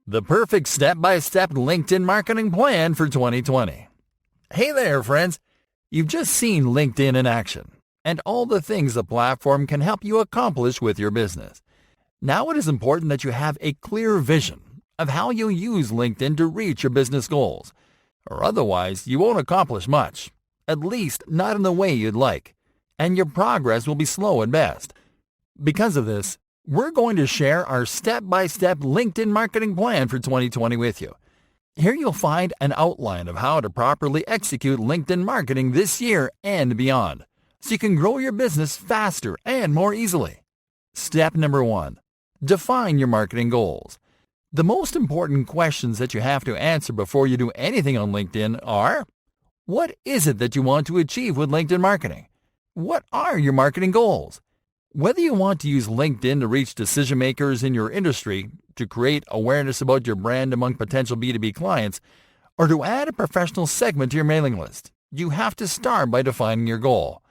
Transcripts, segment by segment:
the perfect step-by-step LinkedIn marketing plan for 2020. Hey there, friends. You've just seen LinkedIn in action and all the things the platform can help you accomplish with your business. Now it is important that you have a clear vision of how you'll use LinkedIn to reach your business goals, or otherwise you won't accomplish much, at least not in the way you'd like, and your progress will be slow at best. Because of this, we're going to share our step-by-step LinkedIn marketing plan for 2020 with you. Here you'll find an outline of how to properly execute LinkedIn marketing this year and beyond, so you can grow your business faster and more easily. Step number 1. Define your marketing goals. The most important questions that you have to answer before you do anything on LinkedIn are: what is it that you want to achieve with LinkedIn marketing? What are your marketing goals? Whether you want to use LinkedIn to reach decision makers in your industry, to create awareness about your brand among potential B2B clients, or to add a professional segment to your mailing list, you have to start by defining your goal.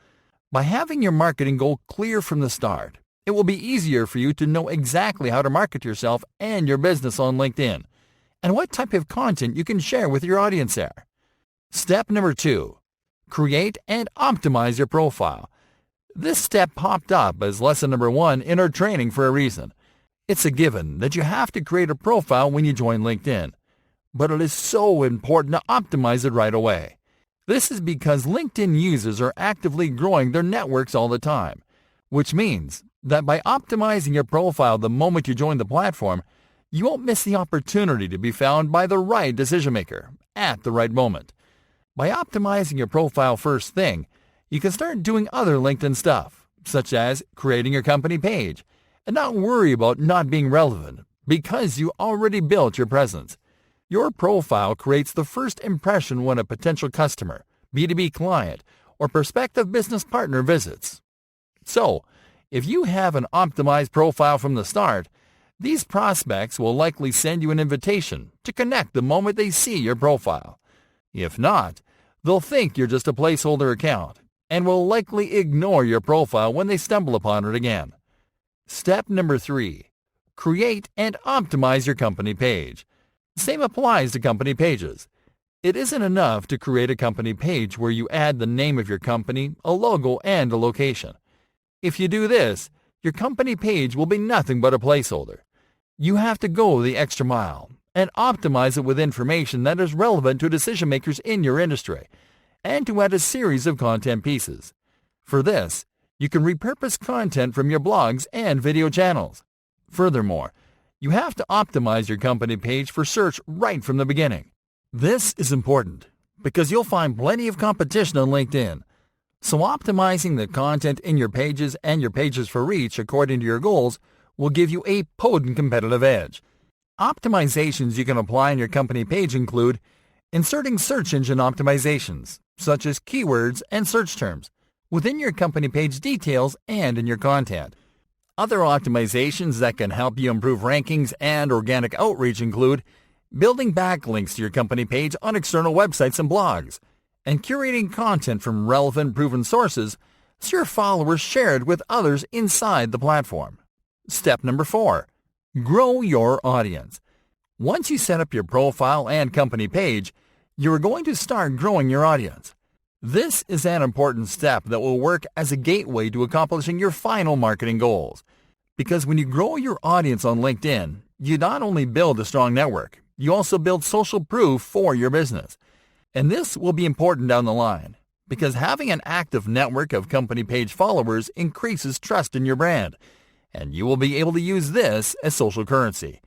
By having your marketing goal clear from the start, it will be easier for you to know exactly how to market yourself and your business on LinkedIn, and what type of content you can share with your audience there. Step number 2. Create and optimize your profile. This step popped up as lesson number 1 in our training for a reason. It's a given that you have to create a profile when you join LinkedIn, but it is so important to optimize it right away. This is because LinkedIn users are actively growing their networks all the time, which means that by optimizing your profile the moment you join the platform, you won't miss the opportunity to be found by the right decision maker at the right moment. By optimizing your profile first thing, you can start doing other LinkedIn stuff, such as creating your company page, and not worry about not being relevant because you already built your presence. Your profile creates the first impression when a potential customer, B2B client, or prospective business partner visits. So, if you have an optimized profile from the start, these prospects will likely send you an invitation to connect the moment they see your profile. If not, they'll think you're just a placeholder account and will likely ignore your profile when they stumble upon it again. Step number 3. Create and optimize your company page. Same applies to company pages. It isn't enough to create a company page where you add the name of your company, a logo, and a location. If you do this, your company page will be nothing but a placeholder. You have to go the extra mile and optimize it with information that is relevant to decision makers in your industry, and to add a series of content pieces. For this, you can repurpose content from your blogs and video channels. Furthermore, you have to optimize your company page for search right from the beginning. This is important because you'll find plenty of competition on LinkedIn. So optimizing the content in your pages and your pages for reach according to your goals will give you a potent competitive edge. Optimizations you can apply in your company page include inserting search engine optimizations, such as keywords and search terms, within your company page details and in your content. Other optimizations that can help you improve rankings and organic outreach include building backlinks to your company page on external websites and blogs, and curating content from relevant proven sources so your followers share it with others inside the platform. Step number 4. Grow your audience. Once you set up your profile and company page, you are going to start growing your audience. This is an important step that will work as a gateway to accomplishing your final marketing goals. Because when you grow your audience on LinkedIn, you not only build a strong network, you also build social proof for your business. And this will be important down the line, because having an active network of company page followers increases trust in your brand, and you will be able to use this as social currency.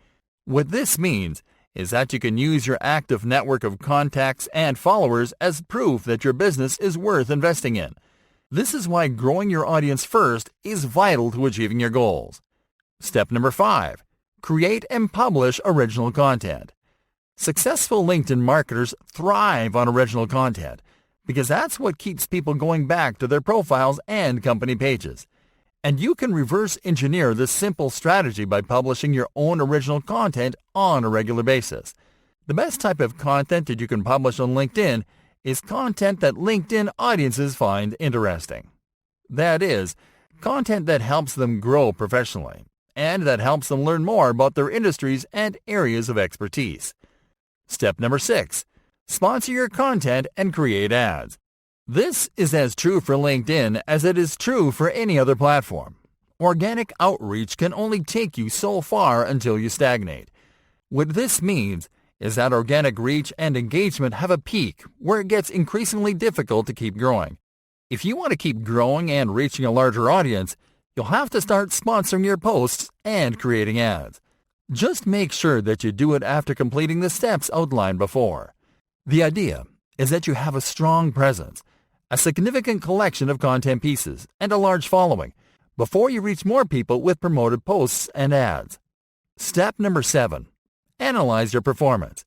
What this means is that you can use your active network of contacts and followers as proof that your business is worth investing in. This is why growing your audience first is vital to achieving your goals. Step number 5. Create and publish original content. Successful LinkedIn marketers thrive on original content because that's what keeps people going back to their profiles and company pages. And you can reverse engineer this simple strategy by publishing your own original content on a regular basis. The best type of content that you can publish on LinkedIn is content that LinkedIn audiences find interesting. That is, content that helps them grow professionally and that helps them learn more about their industries and areas of expertise. Step number 6. Sponsor your content and create ads. This is as true for LinkedIn as it is true for any other platform. Organic outreach can only take you so far until you stagnate. What this means is that organic reach and engagement have a peak where it gets increasingly difficult to keep growing. If you want to keep growing and reaching a larger audience, you'll have to start sponsoring your posts and creating ads. Just make sure that you do it after completing the steps outlined before. The idea is that you have a strong presence, a significant collection of content pieces, and a large following before you reach more people with promoted posts and ads. Step number 7. Analyze your performance.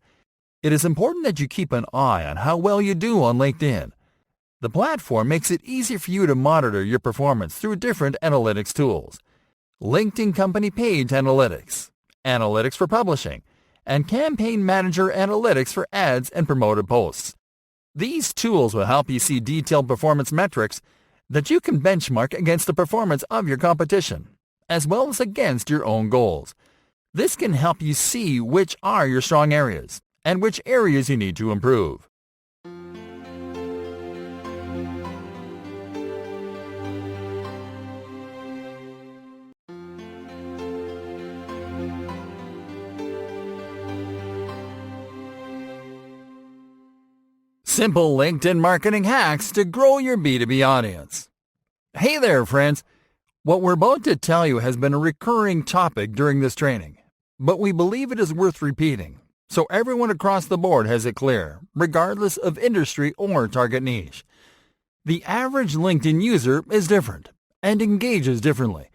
It is important that you keep an eye on how well you do on LinkedIn. The platform makes it easy for you to monitor your performance through different analytics tools. LinkedIn Company Page Analytics, Analytics for Publishing, and Campaign Manager Analytics for ads and promoted posts. These tools will help you see detailed performance metrics that you can benchmark against the performance of your competition, as well as against your own goals. This can help you see which are your strong areas and which areas you need to improve. Simple LinkedIn marketing hacks to grow your B2B audience. Hey there, friends. What we're about to tell you has been a recurring topic during this training, but we believe it is worth repeating, so everyone across the board has it clear, regardless of industry or target niche. The average LinkedIn user is different and engages differently.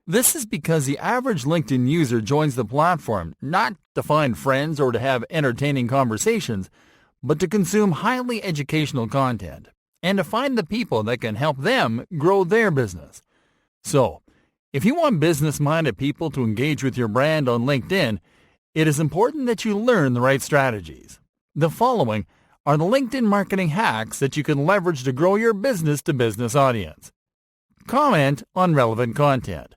This is because the average LinkedIn user joins the platform not to find friends or to have entertaining conversations, but to consume highly educational content and to find the people that can help them grow their business. So, if you want business-minded people to engage with your brand on LinkedIn, it is important that you learn the right strategies. The following are the LinkedIn marketing hacks that you can leverage to grow your business-to-business audience. Comment on relevant content.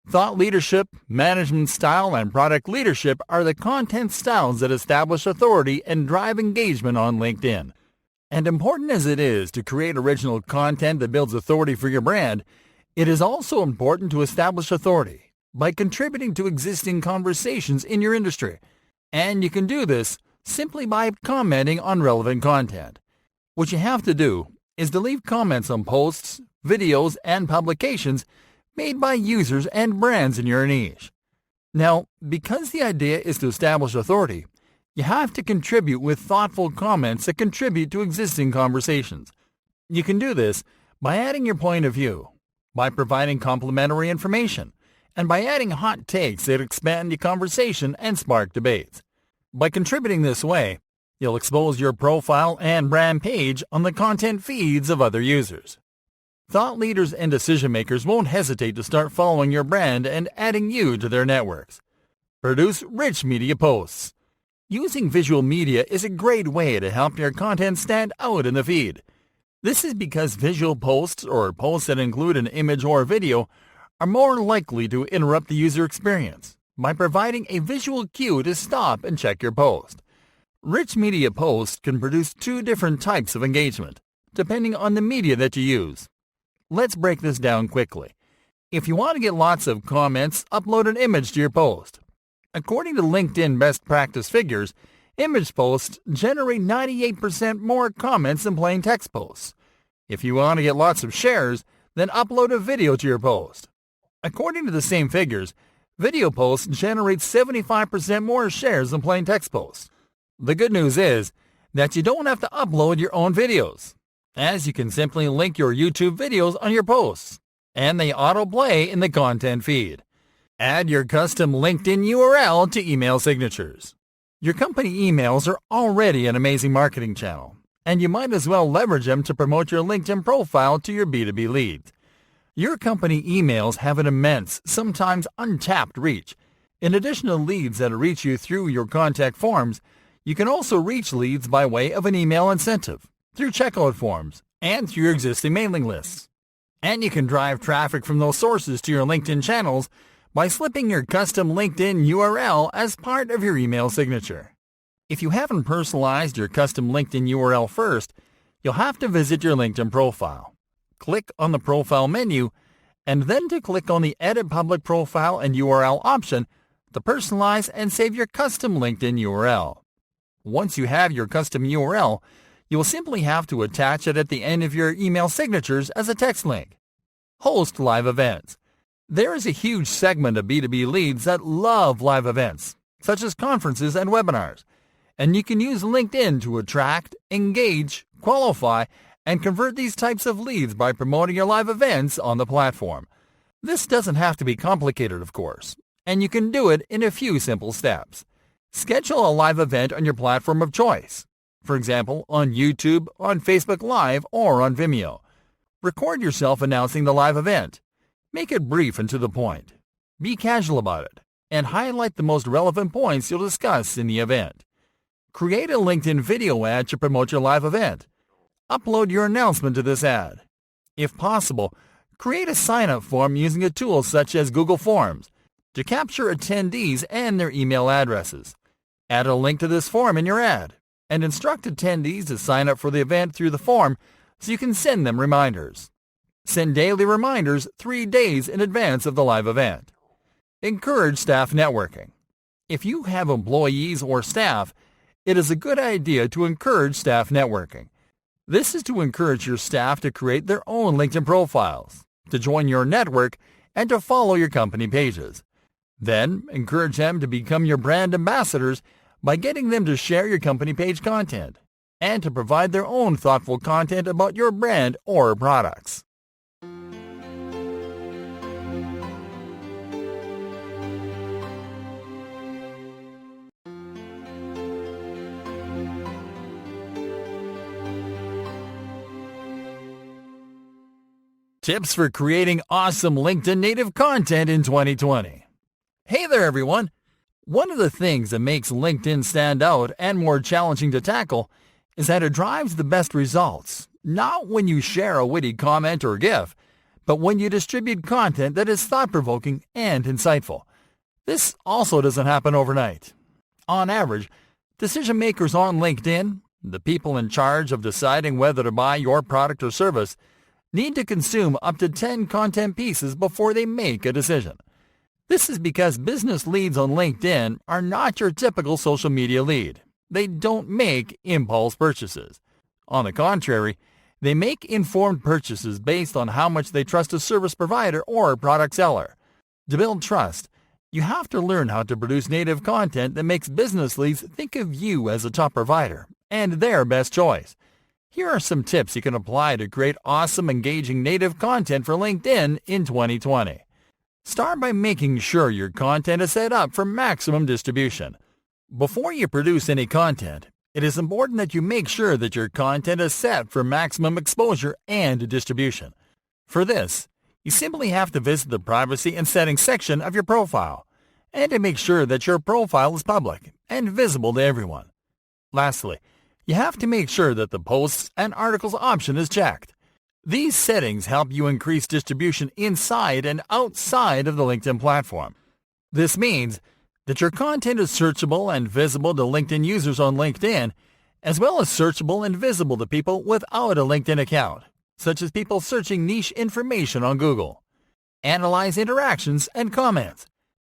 Thought leadership, management style, and product leadership are the content styles that establish authority and drive engagement on LinkedIn. And important as it is to create original content that builds authority for your brand, it is also important to establish authority by contributing to existing conversations in your industry. And you can do this simply by commenting on relevant content. What you have to do is to leave comments on posts, videos, and publications made by users and brands in your niche. Now, because the idea is to establish authority, you have to contribute with thoughtful comments that contribute to existing conversations. You can do this by adding your point of view, by providing complimentary information, and by adding hot takes that expand the conversation and spark debates. By contributing this way, you'll expose your profile and brand page on the content feeds of other users. Thought leaders and decision-makers won't hesitate to start following your brand and adding you to their networks. Produce rich media posts. Using visual media is a great way to help your content stand out in the feed. This is because visual posts or posts that include an image or video are more likely to interrupt the user experience by providing a visual cue to stop and check your post. Rich media posts can produce two different types of engagement, depending on the media that you use. Let's break this down quickly. If you want to get lots of comments, upload an image to your post. According to LinkedIn best practice figures, image posts generate 98% more comments than plain text posts. If you want to get lots of shares, then upload a video to your post. According to the same figures, video posts generate 75% more shares than plain text posts. The good news is that you don't have to upload your own videos, as you can simply link your YouTube videos on your posts, and they autoplay in the content feed. Add your custom LinkedIn URL to email signatures. Your company emails are already an amazing marketing channel, and you might as well leverage them to promote your LinkedIn profile to your B2B leads. Your company emails have an immense, sometimes untapped reach. In addition to leads that reach you through your contact forms, you can also reach leads by way of an email incentive, through checkout forms, and through your existing mailing lists. And you can drive traffic from those sources to your LinkedIn channels by slipping your custom LinkedIn URL as part of your email signature. If you haven't personalized your custom LinkedIn URL first, you'll have to visit your LinkedIn profile. Click on the Profile menu, and then to click on the Edit Public Profile and URL option to personalize and save your custom LinkedIn URL. Once you have your custom URL, you will simply have to attach it at the end of your email signatures as a text link. Host live events. There is a huge segment of B2B leads that love live events, such as conferences and webinars, and you can use LinkedIn to attract, engage, qualify, and convert these types of leads by promoting your live events on the platform. This doesn't have to be complicated, of course, and you can do it in a few simple steps. Schedule a live event on your platform of choice, for example, on YouTube, on Facebook Live, or on Vimeo. Record yourself announcing the live event. Make it brief and to the point. Be casual about it, and highlight the most relevant points you'll discuss in the event. Create a LinkedIn video ad to promote your live event. Upload your announcement to this ad. If possible, create a sign-up form using a tool such as Google Forms to capture attendees and their email addresses. Add a link to this form in your ad, and instruct attendees to sign up for the event through the form so you can send them reminders. Send daily reminders 3 days in advance of the live event. Encourage staff networking. If you have employees or staff, it is a good idea to encourage staff networking. This is to encourage your staff to create their own LinkedIn profiles, to join your network, and to follow your company pages. Then, encourage them to become your brand ambassadors by getting them to share your company page content and to provide their own thoughtful content about your brand or products. Tips for creating awesome LinkedIn native content in 2020. Hey there, everyone! One of the things that makes LinkedIn stand out and more challenging to tackle is that it drives the best results, not when you share a witty comment or GIF, but when you distribute content that is thought-provoking and insightful. This also doesn't happen overnight. On average, decision makers on LinkedIn, the people in charge of deciding whether to buy your product or service, need to consume up to 10 content pieces before they make a decision. This is because business leads on LinkedIn are not your typical social media lead. They don't make impulse purchases. On the contrary, they make informed purchases based on how much they trust a service provider or product seller. To build trust, you have to learn how to produce native content that makes business leads think of you as a top provider and their best choice. Here are some tips you can apply to create awesome, engaging native content for LinkedIn in 2020. Start by making sure your content is set up for maximum distribution. Before you produce any content, it is important that you make sure that your content is set for maximum exposure and distribution. For this, you simply have to visit the Privacy and Settings section of your profile, and to make sure that your profile is public and visible to everyone. Lastly, you have to make sure that the Posts and Articles option is checked. These settings help you increase distribution inside and outside of the LinkedIn platform. This means that your content is searchable and visible to LinkedIn users on LinkedIn, as well as searchable and visible to people without a LinkedIn account, such as people searching niche information on Google. Analyze interactions and comments.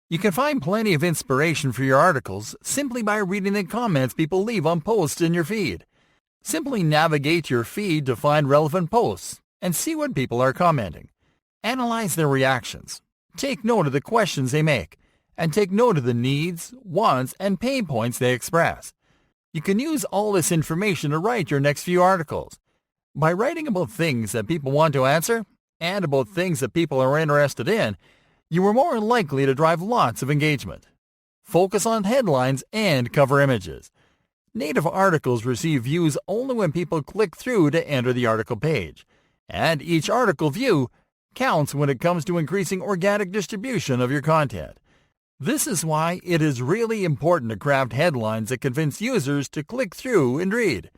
You can find plenty of inspiration for your articles simply by reading the comments people leave on posts in your feed. Simply navigate your feed to find relevant posts and see what people are commenting. Analyze their reactions. Take note of the questions they make, and take note of the needs, wants, and pain points they express. You can use all this information to write your next few articles. By writing about things that people want to answer and about things that people are interested in, you are more likely to drive lots of engagement. Focus on headlines and cover images. Native articles receive views only when people click through to enter the article page, and each article view counts when it comes to increasing organic distribution of your content. This is why it is really important to craft headlines that convince users to click through and read.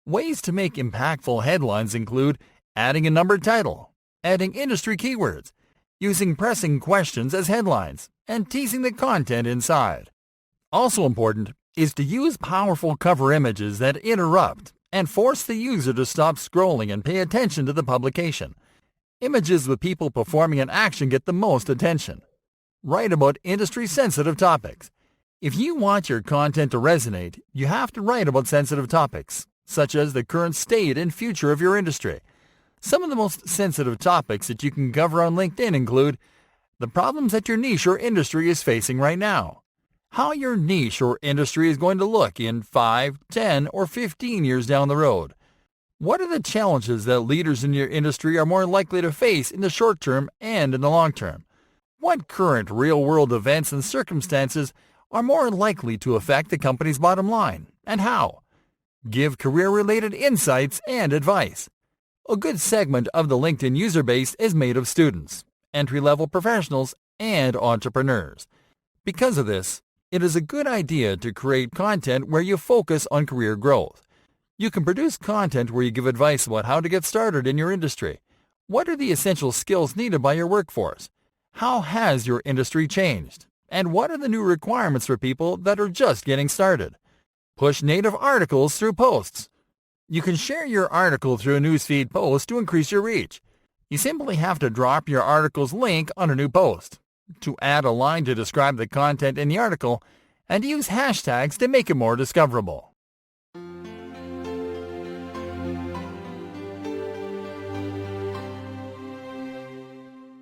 Ways to make impactful headlines include adding a numbered title, adding industry keywords, using pressing questions as headlines, and teasing the content inside. Also important is to use powerful cover images that interrupt and force the user to stop scrolling and pay attention to the publication. Images with people performing an action get the most attention. Write about industry-sensitive topics. If you want your content to resonate, you have to write about sensitive topics, such as the current state and future of your industry. Some of the most sensitive topics that you can cover on LinkedIn include the problems that your niche or industry is facing right now, how your niche or industry is going to look in 5, 10, or 15 years down the road. What are the challenges that leaders in your industry are more likely to face in the short term and in the long term? What current real-world events and circumstances are more likely to affect the company's bottom line, and how? Give career-related insights and advice. A good segment of the LinkedIn user base is made of students, entry-level professionals, and entrepreneurs. Because of this, it is a good idea to create content where you focus on career growth. You can produce content where you give advice about how to get started in your industry. What are the essential skills needed by your workforce? How has your industry changed? And what are the new requirements for people that are just getting started? Push native articles through posts. You can share your article through a newsfeed post to increase your reach. You simply have to drop your article's link on a new post, to add a line to describe the content in the article, and use hashtags to make it more discoverable.